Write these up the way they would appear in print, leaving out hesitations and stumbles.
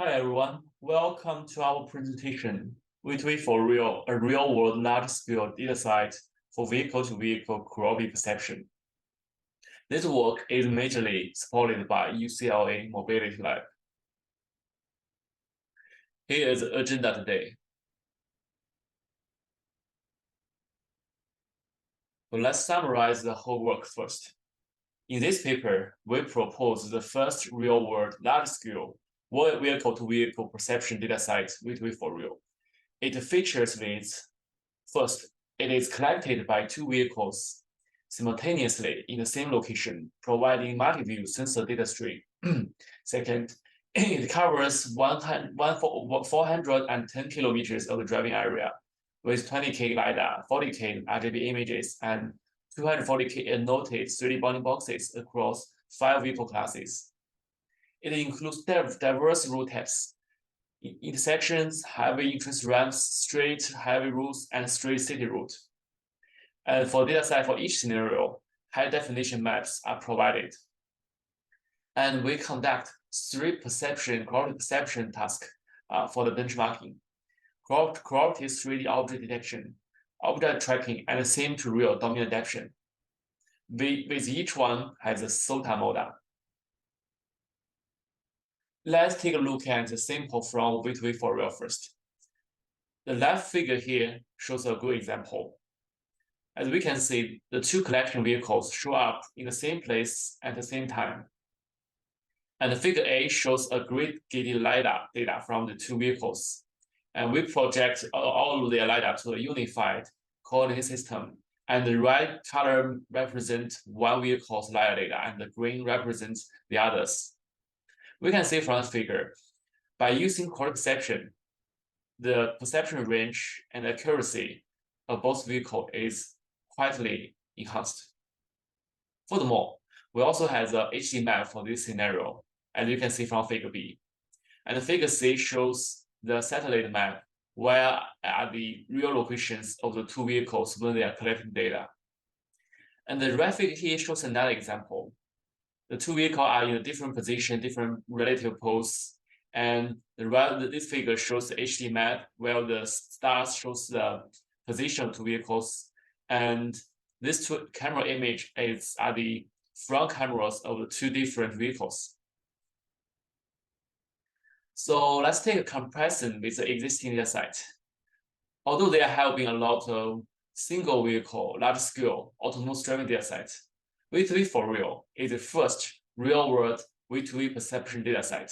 Hi everyone, welcome to our presentation, V2V4Real, a real-world large-scale dataset for vehicle-to-vehicle cooperative perception. This work is majorly supported by UCLA Mobility Lab. Here is the agenda today. So let's summarize the whole work first. In this paper, we propose the first real-world large-scale vehicle-to-vehicle perception dataset, V2V4Real. It features these. First, it is collected by two vehicles simultaneously in the same location, providing multi-view sensor data stream. Second, it covers 410 kilometers of the driving area with 20K LiDAR, 40K RGB images, and 240K annotated 3D bounding boxes across 5 vehicle classes. It includes diverse route types, intersections, highway entrance ramps, straight highway routes, and straight city route. And for dataset for each scenario, high-definition maps are provided. And we conduct 3 cooperative perception tasks for the benchmarking: cooperative 3D object detection, object tracking, and sim-to-real domain adaptation. With each one has a SOTA model. Let's take a look at the sample from V2V4Real first. The left figure here shows a good example. As we can see, the two collection vehicles show up in the same place at the same time. And the figure A shows a grid-gated LiDAR data from the two vehicles. And we project all of their LiDAR to a unified coordinate system. And the red color represents one vehicle's LiDAR data, and the green represents the others. We can see from the figure, by using cooperative perception, the perception range and accuracy of both vehicles is quietly enhanced. Furthermore, we also have the HD map for this scenario, as you can see from figure B. And the figure C shows the satellite map, where are the real locations of the two vehicles when they are collecting data. And the right figure here shows another example. The two vehicles are in a different position, different relative pose, and this figure shows the HD map, where the stars shows the position of two vehicles, and this two camera image are the front cameras of the two different vehicles. So let's take a comparison with the existing dataset. Although there have been a lot of single vehicle, large-scale autonomous driving datasets, V2V4Real is the first real-world V2V perception dataset.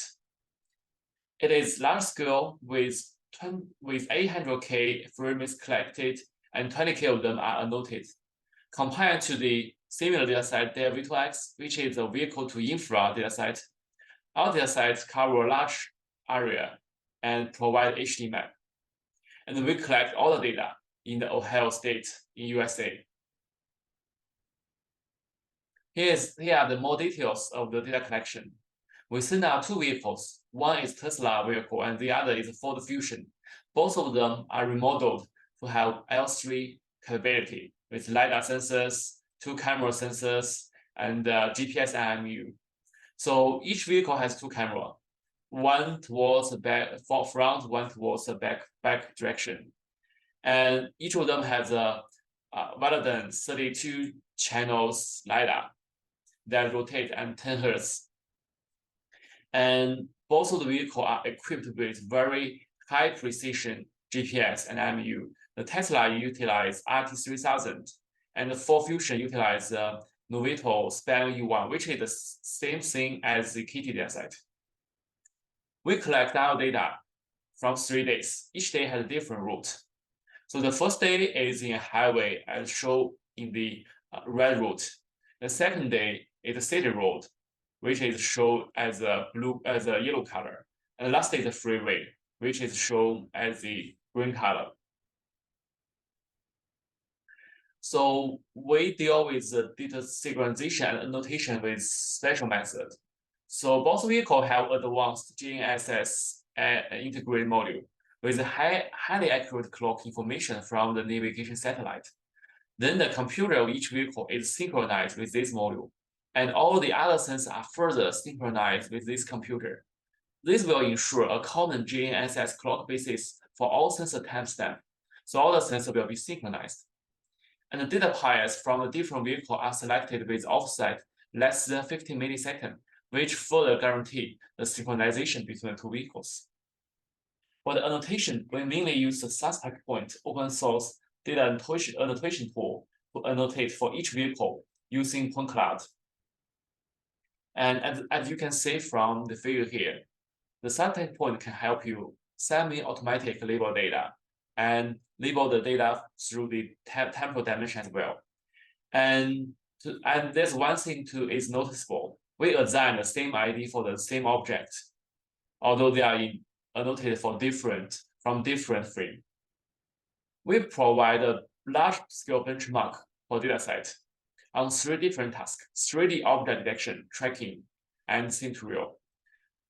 It is large-scale with 800K frames collected, and 20K of them are annotated. Compared to the similar dataset, the V2X, which is a vehicle-to-infra dataset, our datasets cover a large area and provide HD map. And we collect all the data in the Ohio State in USA. Here are the more details of the data collection. We send out two vehicles. One is Tesla vehicle and the other is Ford Fusion. Both of them are remodeled to have L3 capability with LiDAR sensors, two camera sensors, and GPS IMU. So each vehicle has two cameras, one towards the back, front, one towards the back direction. And each of them has a rather than 32 channels LiDAR that rotate at 10 Hz. And both of the vehicles are equipped with very high precision GPS and IMU. The Tesla utilizes RT3000, and the Ford Fusion utilizes Novito Span U1, which is the same thing as the Kitty dataset. We collect our data from 3 days. Each day has a different route. So the first day is in a highway, as shown in the red route. The second day is a city road, which is shown as a yellow color. And the last day is a freeway, which is shown as the green color. So we deal with the data synchronization and annotation with special method. So both vehicles have advanced GNSS integrated module with highly accurate clock information from the navigation satellite. Then the computer of each vehicle is synchronized with this module, and all the other sensors are further synchronized with this computer. This will ensure a common GNSS clock basis for all sensor timestamp, so all the sensors will be synchronized. And the data pairs from the different vehicle are selected with offset less than 50 milliseconds, which further guarantee the synchronization between the two vehicles. For the annotation, we mainly use the suspect point open source data annotation tool to annotate for each vehicle using point cloud. And as you can see from the figure here, the suspect point can help you semi-automatic label data and label the data through the temporal dimension as well. And there's one thing too is noticeable. We assign the same ID for the same object, although they are annotated from different frame. We provide a large-scale benchmark for dataset on 3 different tasks: 3D object detection, tracking, and sim-to-real.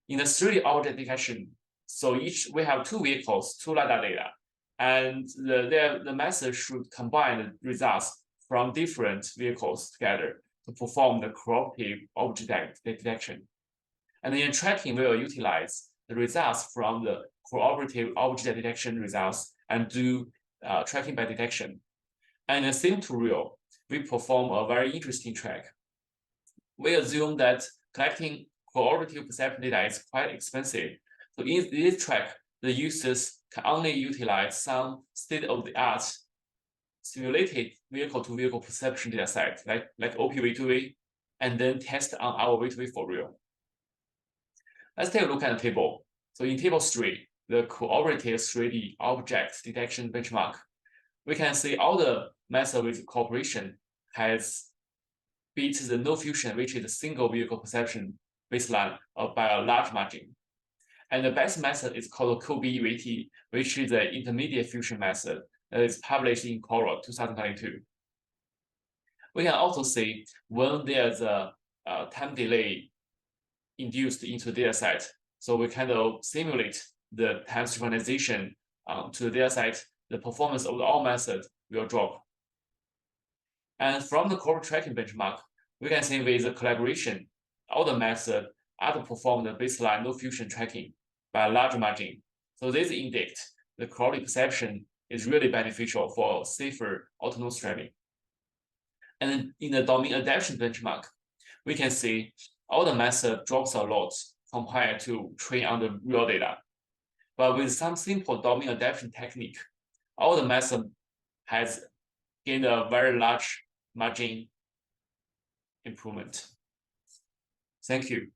In the 3D object detection, so we have 2 vehicles, 2 LiDAR data, and the method should combine the results from different vehicles together to perform the cooperative object detection. And in tracking, we will utilize the results from the cooperative object detection results and do tracking by detection. And in sim-to-real, we perform a very interesting track. We assume that collecting cooperative perception data is quite expensive. So in this track, the users can only utilize some state-of-the-art simulated vehicle-to-vehicle perception data set, like OP-V2V, and then test on our V2V4Real. Let's take a look at the table. So in table 3, the cooperative 3D object detection benchmark, we can see all the methods with cooperation has beat the no fusion, which is a single vehicle perception baseline by a large margin. And the best method is called CVPR2023, which is the intermediate fusion method that is published in Coral 2022. We can also see when there's a time delay induced into the dataset. So we kind of simulate the time synchronization to the dataset, the performance of all methods will drop. And from the core tracking benchmark, we can see with the collaboration, all the methods outperform the baseline no fusion tracking by a large margin. So this indicates the quality perception is really beneficial for safer autonomous driving. And in the domain adaptation benchmark, we can see all the method drops a lot compared to train on the real data. But with some simple domain adaptation technique, all the method has gained a very large margin improvement. Thank you.